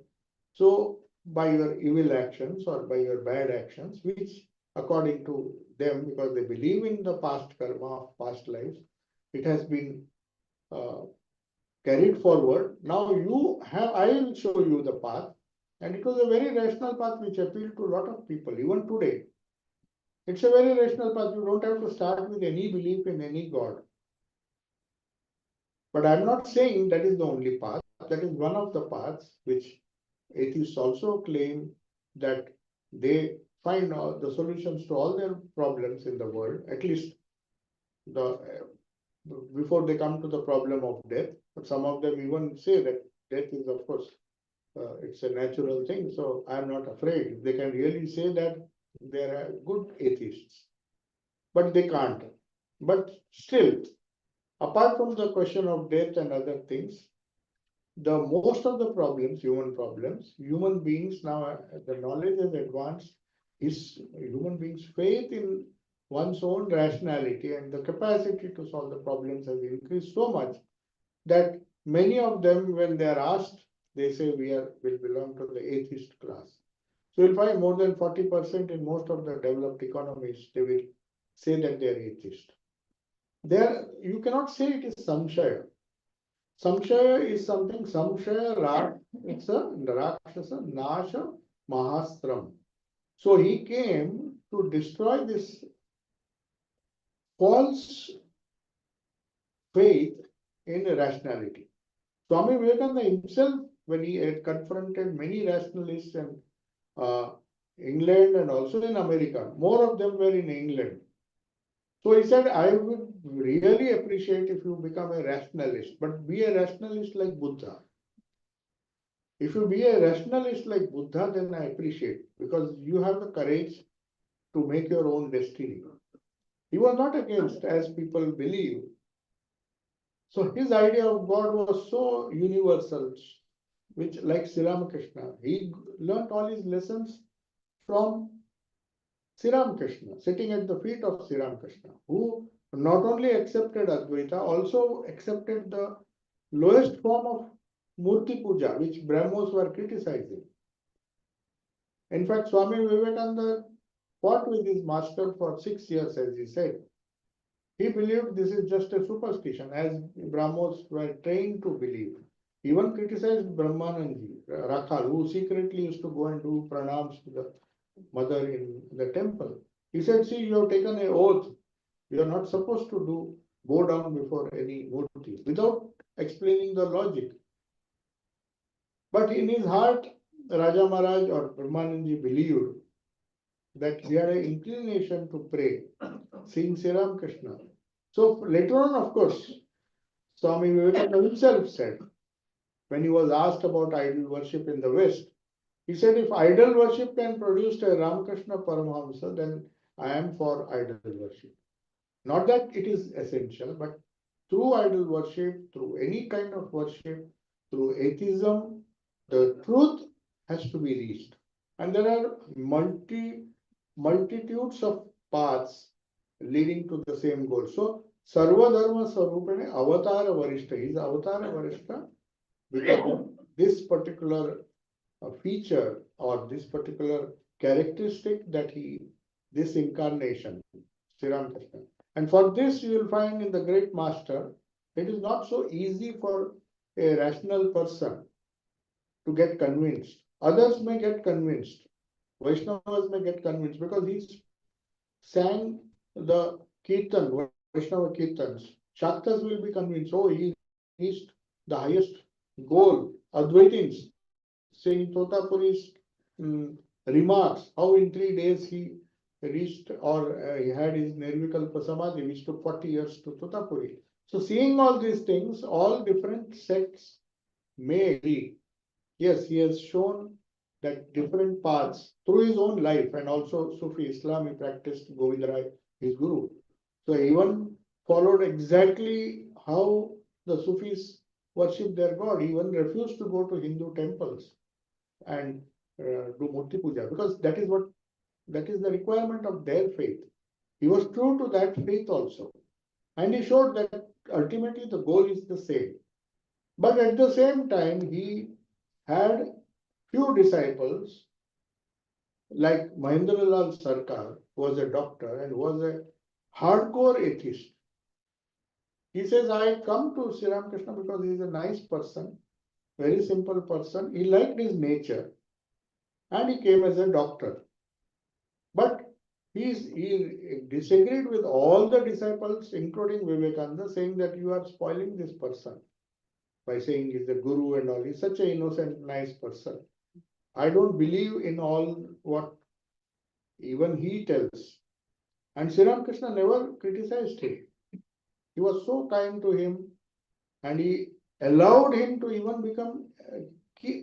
evil actions or by your bad actions, which according to them, because they believe in the past karma of past lives, it has been carried forward. Now I will show you the path. And it was a very rational path which appealed to a lot of people, even today. It's a very rational path. You don't have to start with any belief in any God. But I'm not saying that is the only path. That is one of the paths which atheists also claim that they find the solutions to all their problems in the world, at least the before they come to the problem of death. But some of them even say that death is, of course, it's a natural thing, so I'm not afraid. They can really say that they are good atheists, but they can't. But still, apart from the question of death and other things, the most of the problems, human beings now, the knowledge has advanced, is human beings' faith in one's own rationality and the capacity to solve the problems has increased so much that many of them, when they are asked, they say will belong to the atheist class. So you'll find more than 40% in most of the developed economies, they will say that they are atheist. There, you cannot say it is samshaya. Samshaya is something, samshaya, it's a rakshasa, nasha, mahastram. So he came to destroy this false faith in rationality. Swami Vivekananda himself, when he had confronted many rationalists in England and also in America, more of them were in England. So he said, I would really appreciate if you become a rationalist, but be a rationalist like Buddha. If you be a rationalist like Buddha, then I appreciate, because you have the courage to make your own destiny. He was not against, as people believe. So his idea of God was so universal, which, like Sri Ramakrishna, he learnt all his lessons from Sri Ramakrishna, sitting at the feet of Sri Ramakrishna, who not only accepted Advaita, also accepted the lowest form of Murti Puja, which Brahmos were criticizing. In fact, Swami Vivekananda fought with his master for 6 years, as he said. He believed this is just a superstition, as Brahmos were trained to believe. He even criticized Brahmananji, Rakhal, who secretly used to go and do pranams to the mother in the temple. He said, see, you have taken an oath. You are not supposed to bow down before any murti, without explaining the logic. But in his heart, Raja Maharaj or Brahmananji believed that he had an inclination to pray, seeing Sri Ramakrishna. So later on, of course, Swami Vivekananda himself said, when he was asked about idol worship in the West, he said, if idol worship can produce a Ramakrishna Paramahamsa, then I am for idol worship. Not that it is essential, but through idol worship, through any kind of worship, through atheism, the truth has to be reached. And there are multitudes of paths leading to the same goal. So, Sarva Dharma Sarupane Avatara Varishta is Avatara Varishta because this particular feature or this particular characteristic that this incarnation, Sri Ramakrishna. And for this, you will find in the great master, it is not so easy for a rational person to get convinced. Others may get convinced. Vaishnavas may get convinced because he sang the Kirtan, Vaishnava Kirtans. Shaktas will be convinced, oh, he reached the highest goal. Advaitins, saying Totapuri's remarks, how in 3 days he reached or he had his Nirvikalpa Samadhi, which took 40 years to Totapuri. So seeing all these things, all different sects may agree. Yes, he has shown that different paths through his own life, and also Sufi Islam, he practiced Govind Rai, his guru. So he even followed exactly how the Sufis worship their God. He even refused to go to Hindu temples and do Murti Puja, because that is the requirement of their faith. He was true to that faith also. And he showed that ultimately the goal is the same. But at the same time, he had few disciples like Mahendralal Sarkar, who was a doctor and was a hardcore atheist. He says, I come to Sri Ramakrishna because he is a nice person, very simple person. He liked his nature and he came as a doctor. But he disagreed with all the disciples, including Vivekananda, saying that you are spoiling this person by saying he's a guru and all. He's such an innocent, nice person. I don't believe in all what Even he tells. And Sri Ramakrishna never criticized him. He was so kind to him, and he allowed him to even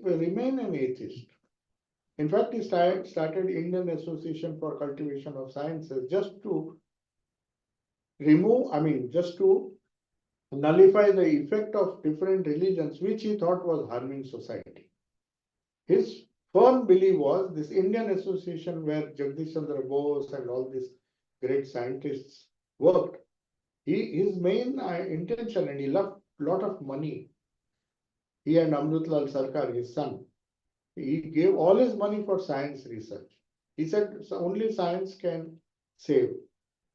remain an atheist. In fact, he started Indian Association for Cultivation of Sciences just to just to nullify the effect of different religions, which he thought was harming society. His firm belief was this Indian Association where Jagdish Chandra Bose and all these great scientists worked. His main intention, and he left a lot of money. He and Amrutlal Sarkar, his son, he gave all his money for science research. He said only science can save.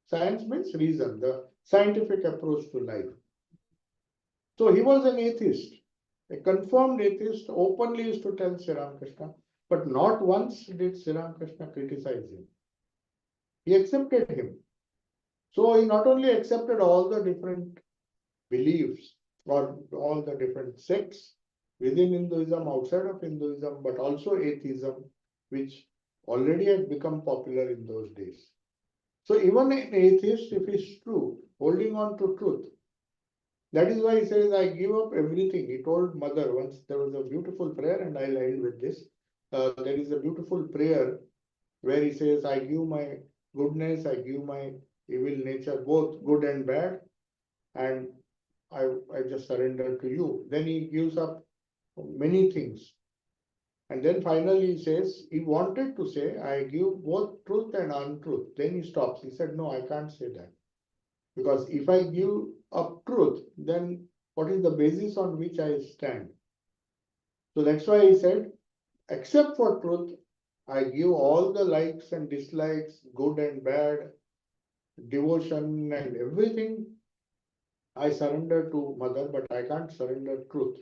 Science means reason, the scientific approach to life. So he was an atheist, a confirmed atheist, openly used to tell Sri Ramakrishna, but not once did Sri Ramakrishna criticize him. He accepted him. So he not only accepted all the different beliefs or all the different sects within Hinduism, outside of Hinduism, but also atheism, which already had become popular in those days. So even an atheist, if he's true, holding on to truth, that is why he says, I give up everything. He told mother once, there was a beautiful prayer, and I'll end with this. There is a beautiful prayer where he says, I give my goodness, I give my evil nature, both good and bad, and I just surrender to you. Then he gives up many things. And then finally he says, he wanted to say, I give both truth and untruth. Then he stops. He said, no, I can't say that. Because if I give up truth, then what is the basis on which I stand? So that's why he said, except for truth, I give all the likes and dislikes, good and bad, devotion and everything. I surrender to mother, but I can't surrender truth.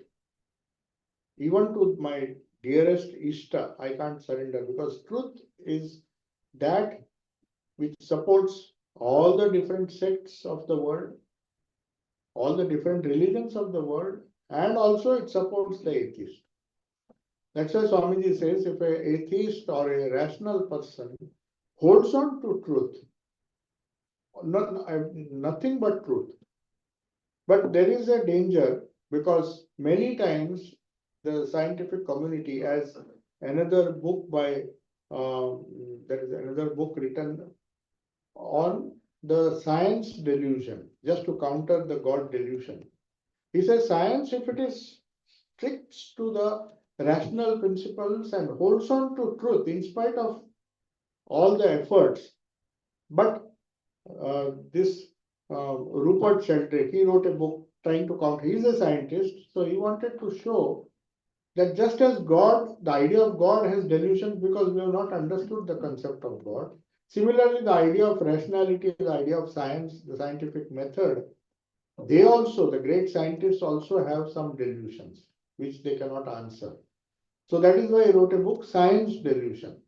Even to my dearest Ishta, I can't surrender, because truth is that which supports all the different sects of the world, all the different religions of the world, and also it supports the atheist. That's why Swamiji says, if an atheist or a rational person holds on to truth, nothing but truth. But there is a danger, because many times the scientific community, as another book by, there is another book written on the science delusion, just to counter the God delusion. He says science, if it is strict to the rational principles and holds on to truth in spite of all the efforts, but this Rupert Sheldrake, he wrote a book trying to counter. He's a scientist, so he wanted to show that just as God, the idea of God has delusions because we have not understood the concept of God. Similarly, the idea of rationality, the idea of science, the scientific method, they also, the great scientists also have some delusions which they cannot answer. So that is why he wrote a book, Science Delusion.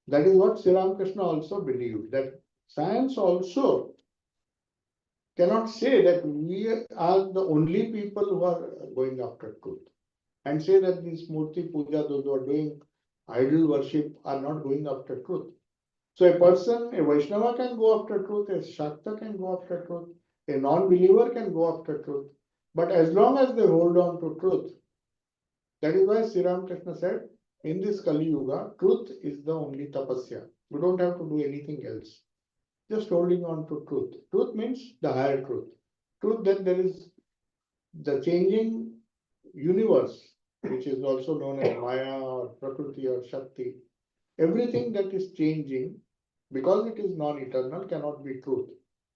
That is what Sri Ramakrishna also believed, that science also cannot say that we are the only people who are going after truth, and say that this Murti Puja, those who are doing idol worship, are not going after truth. So a person, a Vaishnava can go after truth, a Shakta can go after truth, a non-believer can go after truth. But as long as they hold on to truth, that is why Sri Ramakrishna said, in this Kali Yuga, truth is the only tapasya. We don't have to do anything else. Just holding on to truth. Truth means the higher truth. Truth that there is the changing universe, which is also known as Maya or Prakriti or Shakti. Everything that is changing, because it is non-eternal, cannot be truth.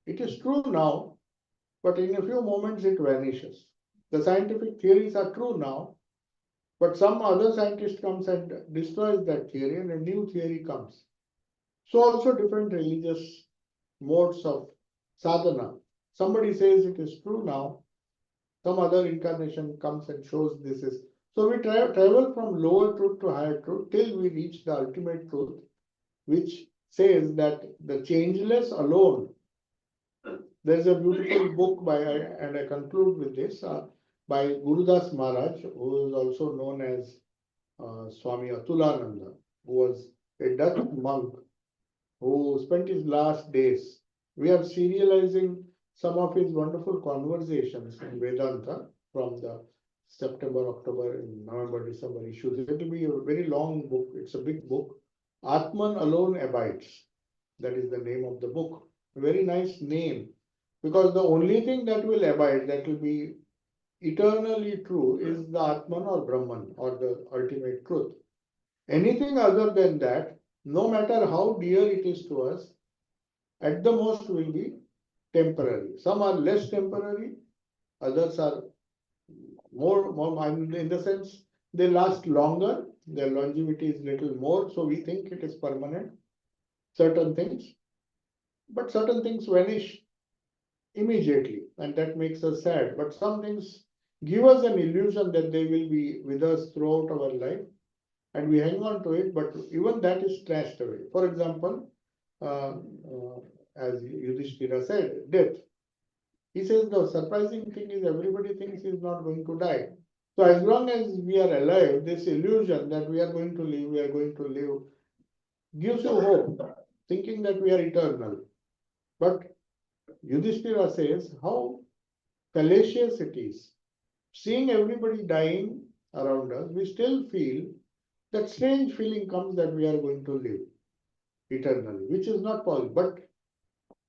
It is true now, but in a few moments it vanishes. The scientific theories are true now, but some other scientist comes and destroys that theory and a new theory comes. So also different religious modes of sadhana. Somebody says it is true now, some other incarnation comes and shows this is. So we travel from lower truth to higher truth till we reach the ultimate truth, which says that the changeless alone. There's a beautiful book by, and I conclude with this, by Gurudas Maharaj, who is also known as Swami Atulananda, who was a Dutch monk. who spent his last days. We are serializing some of his wonderful conversations in Vedanta from the September, October, and November, December issues. It will be a very long book. It's a big book. Atman alone abides. That is the name of the book. A very nice name, because the only thing that will abide, that will be eternally true, is the Atman or Brahman or the ultimate truth. Anything other than that, no matter how dear it is to us, at the most will be temporary. Some are less temporary, others are more in the sense they last longer, their longevity is little more, so we think it is permanent, certain things, but certain things vanish immediately, and that makes us sad. But some things give us an illusion that they will be with us throughout our life, and we hang on to it, but even that is trashed away. For example, uh, as Yudhishthira said, death. He says the surprising thing is everybody thinks he is not going to die. So as long as we are alive, this illusion that we are going to live, gives you hope, thinking that we are eternal. But Yudhishthira says how fallacious it is. Seeing everybody dying around us, we still feel that strange feeling comes that we are going to live eternally, which is not possible. But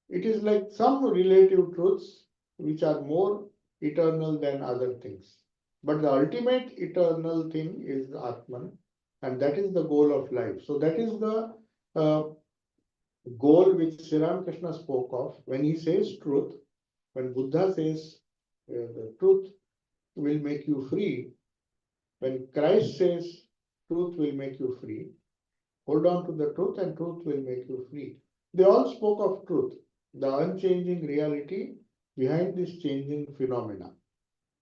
it is like some relative truths which are more eternal than other things. But the ultimate eternal thing is the Atman, and that is the goal of life. So that is the uh, goal which Sri Ramakrishna spoke of when he says truth. When Buddha says the truth will make you free, when Christ says truth will make you free, hold on to the truth and truth will make you free. They all spoke of truth, the unchanging reality behind this changing phenomena.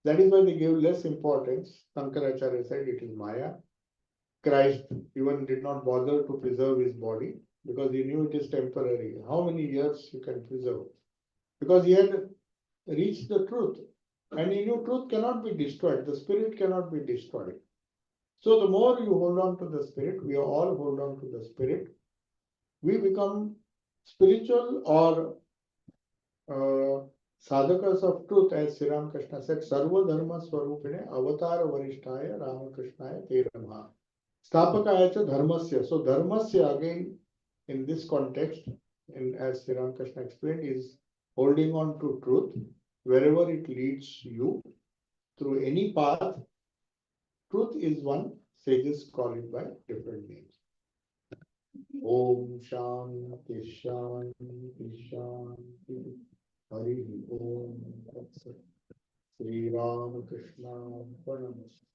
That is why they gave less importance. Shankaracharya said it is Maya. Christ even did not bother to preserve his body because he knew it is temporary. How many years you can preserve? Because he had reached the truth, and he knew truth cannot be destroyed, the spirit cannot be destroyed. So the more you hold on to the spirit, we all hold on to the spirit, we become spiritual or sadhakas of truth, as Sri Ramakrishna said, Sarva Dharma Swarupine Avatara Varishtaya Ramakrishnaya Te Namaha. Stapakaya cha Dharmasya. So Dharmasya again in this context, and as Sri Ramakrishna explained, is holding on to truth wherever it leads you through any path. Truth is one, sages call it by different names. Om Shanti Shanti Shanti Hari Om Tat Sat. Sri Ramakrishna Pranamastu.